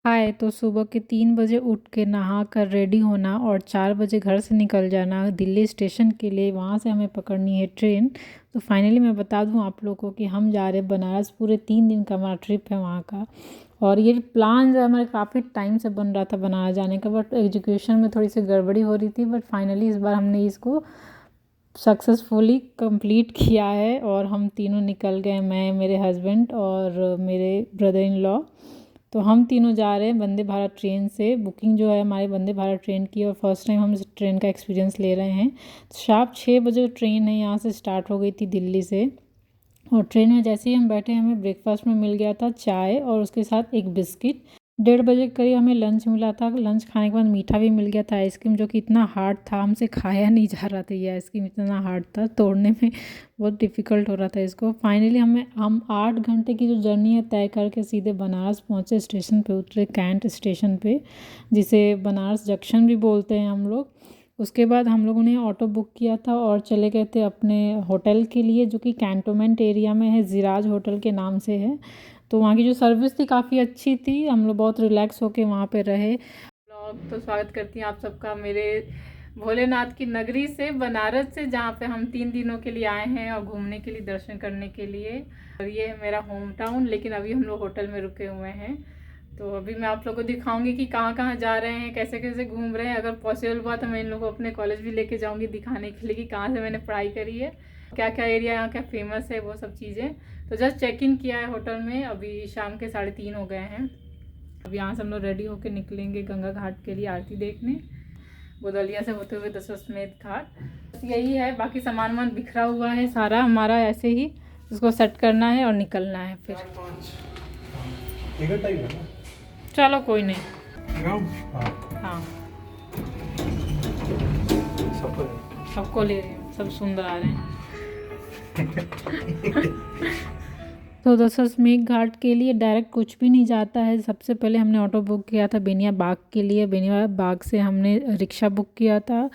हाय। तो सुबह के 3 बजे उठ के नहा कर रेडी होना और 4 बजे घर से निकल जाना दिल्ली स्टेशन के लिए। वहाँ से हमें पकड़नी है ट्रेन। तो फाइनली मैं बता दूँ आप लोगों को कि हम जा रहे हैं बनारस। पूरे 3 दिन का हमारा ट्रिप है वहाँ का। और ये प्लान जो है हमारे काफ़ी टाइम से बन रहा था बनारस जाने का, बट एजुकेशन में थोड़ी सी गड़बड़ी हो रही थी। बट फाइनली इस बार हमने इसको सक्सेसफुली कंप्लीट किया है और हम तीनों निकल गए, मैं, मेरे हस्बैंड और मेरे ब्रदर इन लॉ। तो हम तीनों जा रहे हैं वंदे भारत ट्रेन से। बुकिंग जो है हमारे वंदे भारत ट्रेन की, और फर्स्ट टाइम हम इस ट्रेन का एक्सपीरियंस ले रहे हैं। शार्प 6 बजे ट्रेन है यहाँ से स्टार्ट हो गई थी दिल्ली से। और ट्रेन में जैसे ही हम बैठे हमें ब्रेकफास्ट में मिल गया था चाय और उसके साथ एक बिस्किट। 1:30 के करीब हमें लंच मिला था। लंच खाने के बाद मीठा भी मिल गया था, आइसक्रीम, जो कि इतना हार्ड था हमसे खाया नहीं जा रहा था। ये आइसक्रीम इतना हार्ड था, तोड़ने में बहुत डिफ़िकल्ट हो रहा था इसको। फाइनली हम 8 घंटे की जो जर्नी है तय करके सीधे बनारस पहुँचे। स्टेशन पे उतरे, कैंट स्टेशन पे, जिसे बनारस जंक्शन भी बोलते हैं हम लोग। उसके बाद हम लोगों ने ऑटो बुक किया था और चले गए थे अपने होटल के लिए, जो कि कैंटोनमेंट एरिया में है, ज़िराज होटल के नाम से है। तो वहाँ की जो सर्विस थी काफ़ी अच्छी थी, हम लोग बहुत रिलैक्स होके वहाँ पे रहे। ब्लॉग तो स्वागत करती हैं आप सबका मेरे भोलेनाथ की नगरी से, बनारस से, जहाँ पे हम 3 दिनों के लिए आए हैं और घूमने के लिए, दर्शन करने के लिए। और ये है मेरा होम टाउन, लेकिन अभी हम लोग होटल में रुके हुए हैं। तो अभी मैं आप लोगों को दिखाऊंगी कि कहाँ कहाँ जा रहे हैं, कैसे कैसे घूम रहे हैं। अगर पॉसिबल हुआ तो मैं इन लोगों को अपने कॉलेज भी लेके जाऊंगी दिखाने के लिए कि कहाँ से मैंने पढ़ाई करी है, क्या क्या एरिया यहाँ क्या फेमस है, वो सब चीज़ें। तो जस्ट चेक इन किया है होटल में, अभी शाम के 3:30 हो गए हैं। अब यहाँ से हम लोग रेडी होकर निकलेंगे गंगा घाट के लिए आरती देखने, गोदलिया से होते हुए दशाश्वमेध घाट। यही है, बाकी सामान वामान बिखरा हुआ है सारा हमारा, ऐसे ही इसको सेट करना है और निकलना है फिर। चलो कोई नहीं। हाँ, सबको ले रही हूँ, सब सुंदर आ रहे हैं। तो दशाश्वमेध घाट के लिए डायरेक्ट कुछ भी नहीं जाता है। सबसे पहले हमने ऑटो बुक किया था बेनिया बाग के लिए। बेनिया बाग से हमने रिक्शा बुक किया था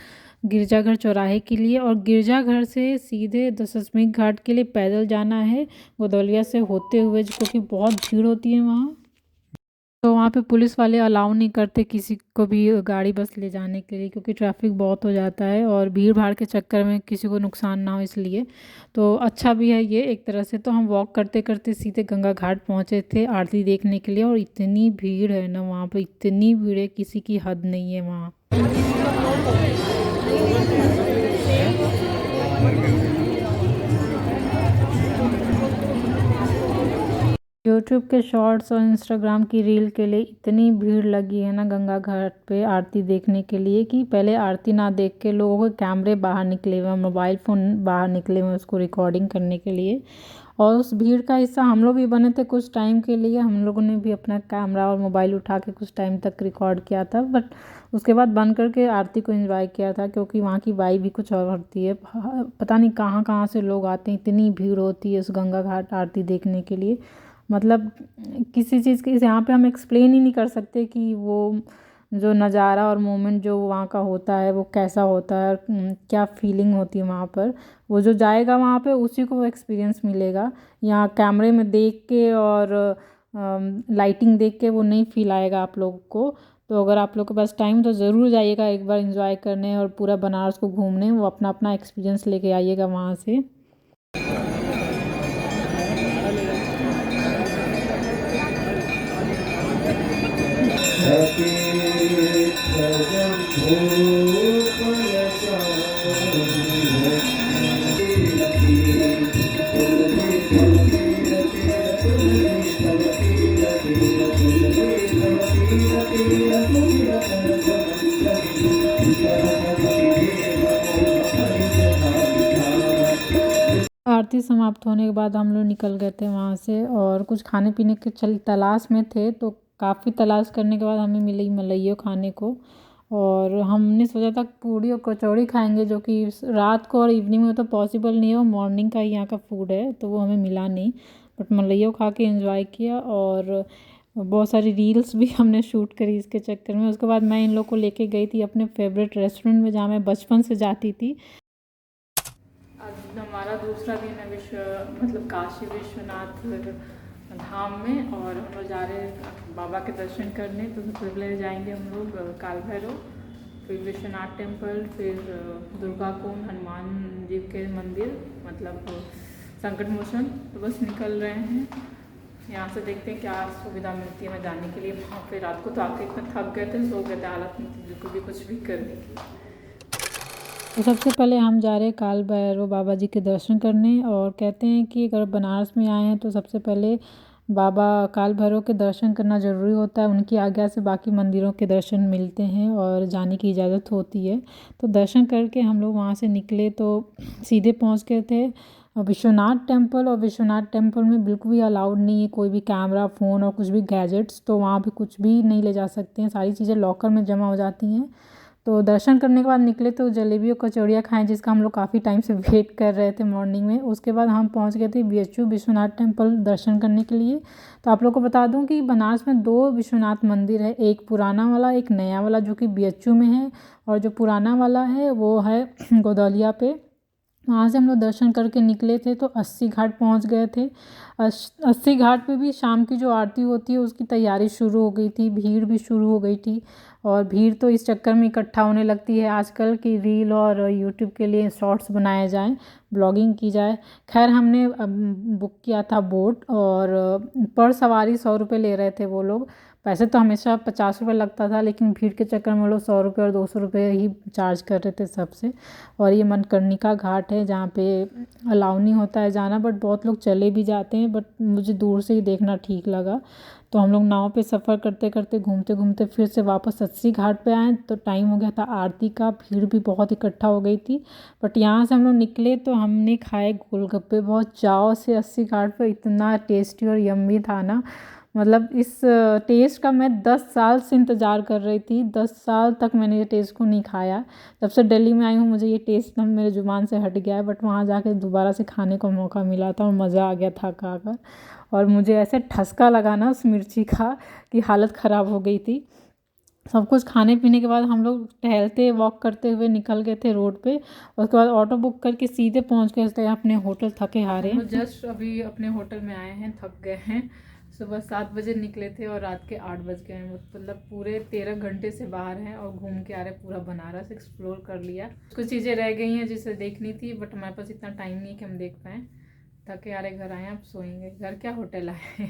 गिरजाघर चौराहे के लिए, और गिरजाघर से सीधे दशाश्वमेध घाट के लिए पैदल जाना है गोदौलिया से होते हुए, क्योंकि बहुत भीड़ होती है वहाँ। तो वहाँ पे पुलिस वाले अलाउ नहीं करते किसी को भी गाड़ी बस ले जाने के लिए, क्योंकि ट्रैफिक बहुत हो जाता है और भीड़ भाड़ के चक्कर में किसी को नुकसान ना हो, इसलिए। तो अच्छा भी है ये एक तरह से। तो हम वॉक करते करते सीधे गंगा घाट पहुँचे थे आरती देखने के लिए। और इतनी भीड़ है ना वहाँ पे, इतनी भीड़ है, किसी की हद नहीं है वहाँ। यूट्यूब के शॉर्ट्स और इंस्टाग्राम की रील के लिए इतनी भीड़ लगी है ना गंगा घाट पे आरती देखने के लिए, कि पहले आरती ना देख के लोगों के कैमरे बाहर निकले हुए, मोबाइल फ़ोन बाहर निकले हुए उसको रिकॉर्डिंग करने के लिए। और उस भीड़ का हिस्सा हम लोग भी बने थे कुछ टाइम के लिए। हम लोगों ने भी अपना कैमरा और मोबाइल उठा के कुछ टाइम तक रिकॉर्ड किया था, बट उसके बाद बंद करके आरती को एंजॉय किया था, क्योंकि वहाँ की वाइब भी कुछ और होती है। पता नहीं कहाँ कहाँ से लोग आते हैं, इतनी भीड़ होती है उस गंगा घाट आरती देखने के लिए। मतलब किसी चीज़ के यहाँ पे हम एक्सप्लेन ही नहीं कर सकते कि वो जो नज़ारा और मोमेंट जो वहाँ का होता है वो कैसा होता है, और क्या फीलिंग होती है वहाँ पर। वो जो जाएगा वहाँ पे उसी को वो एक्सपीरियंस मिलेगा। यहाँ कैमरे में देख के और लाइटिंग देख के वो नहीं फील आएगा आप लोगों को। तो अगर आप लोग के पास टाइम तो ज़रूर जाइएगा एक बार एंजॉय करने और पूरा बनारस को घूमने। वो अपना अपना एक्सपीरियंस लेके आइएगा वहाँ से। आरती समाप्त होने के बाद हम लोग निकल गए थे वहाँ से, और कुछ खाने पीने के तलाश में थे। तो काफ़ी तलाश करने के बाद हमें मिली मलइयो खाने को। और हमने सोचा था पूड़ी और कचौड़ी खाएंगे, जो कि रात को और इवनिंग में तो पॉसिबल नहीं है, वो मॉर्निंग का ही यहाँ का फूड है, तो वो हमें मिला नहीं। बट मलइयो खा के एंजॉय किया, और बहुत सारी रील्स भी हमने शूट करी इसके चक्कर में। उसके बाद मैं इन लोग को लेके गई थी अपने फेवरेट रेस्टोरेंट में, जहाँ मैं बचपन से जाती थी। आज हमारा दूसरा दिन है मतलब काशी विश्वनाथ धाम में, और हम लोग जा रहे हैं बाबा के दर्शन करने। तो सबसे पहले जाएंगे हम लोग काल भैरव, फिर विश्वनाथ टेम्पल, फिर दुर्गा कुंड, हनुमान जी के मंदिर, मतलब संकट मोचन। तो बस निकल रहे हैं यहाँ से, देखते हैं क्या सुविधा मिलती है हमें जाने के लिए वहाँ पे। रात को तो आके इतना थक गए थे, सो गए थे, हालत नहीं थी बिल्कुल भी कुछ भी करने की। तो सबसे पहले हम जा रहे हैं काल भैरव बाबा जी के दर्शन करने, और कहते हैं कि अगर बनारस में आए हैं तो सबसे पहले बाबा काल भैरव के दर्शन करना ज़रूरी होता है। उनकी आज्ञा से बाकी मंदिरों के दर्शन मिलते हैं और जाने की इजाज़त होती है। तो दर्शन करके हम लोग वहाँ से निकले तो सीधे पहुँच गए थे विश्वनाथ टेम्पल। और विश्वनाथ टेम्पल में बिल्कुल भी अलाउड नहीं है कोई भी कैमरा, फ़ोन और कुछ भी गैजेट्स। तो वहाँ पे कुछ भी नहीं ले जा सकते हैं, सारी चीज़ें लॉकर में जमा हो जाती हैं। तो दर्शन करने के बाद निकले तो जलेबी और कचौड़ियाँ खाएं, जिसका हम लोग काफ़ी टाइम से वेट कर रहे थे मॉर्निंग में। उसके बाद हम पहुंच गए थे बीएचयू विश्वनाथ टेम्पल दर्शन करने के लिए। तो आप लोग को बता दूं कि बनारस में 2 विश्वनाथ मंदिर है, एक पुराना वाला, एक नया वाला, जो कि बीएचयू में है। और जो पुराना वाला है वो है गोदौलिया पे। वहाँ से हम लोग दर्शन करके निकले थे तो 80 घाट पहुँच गए थे। 80 घाट पे भी शाम की जो आरती होती है उसकी तैयारी शुरू हो गई थी, भीड़ भी शुरू हो गई थी। और भीड़ तो इस चक्कर में इकट्ठा होने लगती है आजकल की रील और यूट्यूब के लिए शॉर्ट्स बनाए जाएं, ब्लॉगिंग की जाए। खैर हमने बुक किया था बोट, और पर सवारी 100 रुपये ले रहे थे वो लोग। पैसे तो हमेशा 50 रुपये लगता था, लेकिन भीड़ के चक्कर में वो लोग 100 रुपये और 200 रुपये ही चार्ज कर रहे थे सबसे। और ये मणिकर्णिका घाट है जहाँ पे अलाउ नहीं होता है जाना, बट बहुत लोग चले भी जाते हैं, बट मुझे दूर से ही देखना ठीक लगा। तो हम लोग नाव पे सफ़र करते करते घूमते घूमते फिर से वापस 80 घाट पे आए। तो टाइम हो गया था आरती का, भीड़ भी बहुत इकट्ठा हो गई थी। बट यहाँ से हम लोग निकले तो हमने खाए गोलगप्पे बहुत चाव से 80 घाट पे। इतना टेस्टी और यम्मी था ना, मतलब इस टेस्ट का मैं 10 साल से इंतज़ार कर रही थी। 10 साल तक मैंने ये टेस्ट को नहीं खाया। जब से दिल्ली में आई हूँ मुझे ये टेस्ट ना मेरे ज़ुबान से हट गया है, बट वहाँ जाके दोबारा से खाने का मौका मिला था और मज़ा आ गया था खाकर। और मुझे ऐसे ठसका लगा ना उस मिर्ची का कि हालत ख़राब हो गई थी। सब कुछ खाने पीने के बाद हम लोग टहलते वॉक करते हुए निकल गए थे रोड पे। उसके बाद ऑटो बुक करके सीधे पहुंच गए थे अपने होटल, थके हारे। जस्ट अभी अपने होटल में आए हैं, थक गए हैं। सुबह 7 बजे निकले थे और रात के 8 बज गए हैं, मतलब पूरे 13 घंटे से बाहर हैं और घूम के आ रहे। पूरा बनारस एक्सप्लोर कर लिया। कुछ चीज़ें रह गई हैं जिसे देखनी थी, बट हमारे पास इतना टाइम नहीं कि हम देख पाएँ। थके आ रहे, घर आए, अब सोएंगे। घर क्या, होटल आए।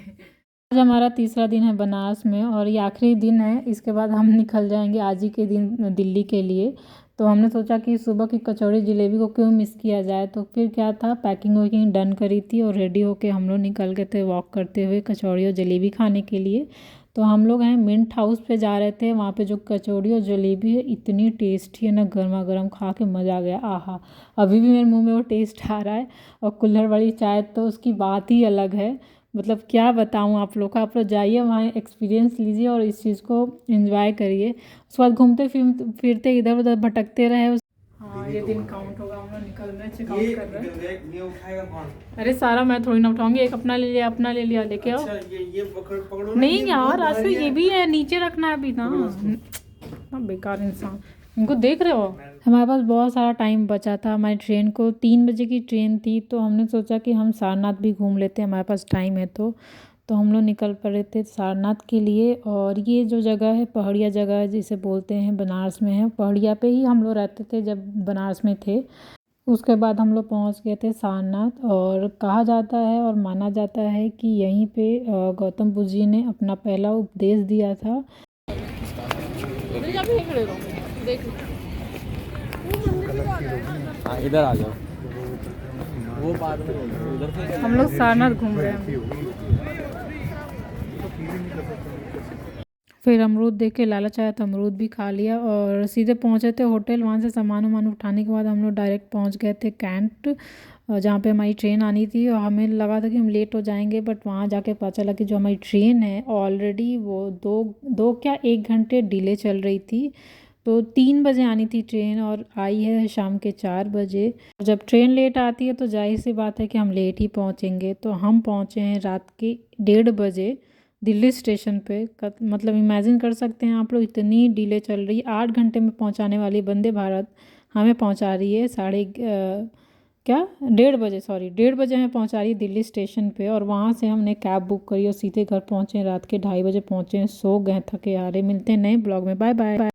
आज हमारा तीसरा दिन है बनारस में और ये आखिरी दिन है। इसके बाद हम निकल जाएंगे आज ही के दिन दिल्ली के लिए। तो हमने सोचा कि सुबह की कचौड़ी जलेबी को क्यों मिस किया जाए। तो फिर क्या था, पैकिंग वैकिंग डन करी थी और रेडी होके हम लोग निकल गए थे वॉक करते हुए कचौड़ी और जलेबी खाने के लिए। तो हम लोग हैं मिंट हाउस पे जा रहे थे। वहाँ पे जो कचौड़ी और जलेबी है इतनी टेस्टी है ना, गर्मा गर्म खा के मज़ा आ गया। आहा, अभी भी मेरे मुंह में वो टेस्ट आ रहा है। और कुल्हड़ वाली चाय तो उसकी बात ही अलग है। मतलब क्या बताऊँ आप लोग का, आप लोग जाइए वहाँ एक्सपीरियंस लीजिए और इस चीज़ को एंजॉय करिए। उसके बाद घूमते फिरते इधर उधर भटकते रहे। हाँ, ये दिन काउंट होगा। हम लोग निकल रहे हैं, चेकआउट कर रहे हैं। ये उठाएगा कौन? अरे सारा मैं थोड़ी ना उठाऊंगी, एक अपना ले लिया, अपना ले लिया, लेके आओ। अच्छा, ये पकड़ो नहीं यार, आज ये भी है, नीचे रखना है अभी ना। बेकार इंसान, इनको देख रहे हो। हमारे पास बहुत सारा टाइम बचा था। हमारी ट्रेन को 3 बजे की ट्रेन थी, तो हमने सोचा कि हम सारनाथ भी घूम लेते हैं, हमारे पास टाइम है। तो हम लोग निकल पड़े थे सारनाथ के लिए। और ये जो जगह है पहाड़िया जगह है जिसे बोलते हैं, बनारस में है। पहाड़िया पे ही हम लोग रहते थे जब बनारस में थे। उसके बाद हम लोग पहुंच गए थे सारनाथ। और कहा जाता है और माना जाता है कि यहीं पे गौतम बुद्ध जी ने अपना पहला उपदेश दिया था। इधर आ जाओ, वो बाद में उधर से हम लोग सारनाथ घूम रहे हैं। फिर अमरूद देख के लालच आया तो अमरूद भी खा लिया और सीधे पहुंचे थे होटल। वहाँ से सामान वामान उठाने के बाद हम लोग डायरेक्ट पहुंच गए थे कैंट, जहाँ पे हमारी ट्रेन आनी थी। और हमें लगा था कि हम लेट हो जाएंगे, बट वहाँ जाके पता चला कि जो हमारी ट्रेन है ऑलरेडी वो दो क्या 1 घंटे डिले चल रही थी। तो 3 बजे आनी थी ट्रेन और आई है शाम के 4 बजे। जब ट्रेन लेट आती है तो जाहिर सी बात है कि हम लेट ही पहुँचेंगे। तो हम पहुँचे हैं रात के 1:30 बजे दिल्ली स्टेशन पे। मतलब इमेजिन कर सकते हैं आप लोग, इतनी डिले चल रही है। 8 घंटे में पहुंचाने वाली वंदे भारत हमें पहुंचा रही है क्या 1:30 बजे, सॉरी 1:30 बजे हमें पहुंचा रही दिल्ली स्टेशन पे, और वहाँ से हमने कैब बुक करी और सीधे घर पहुंचे। रात के 2:30 बजे पहुंचे, सो गए, थके हारे। मिलते हैं नए ब्लॉग में, बाय बाय।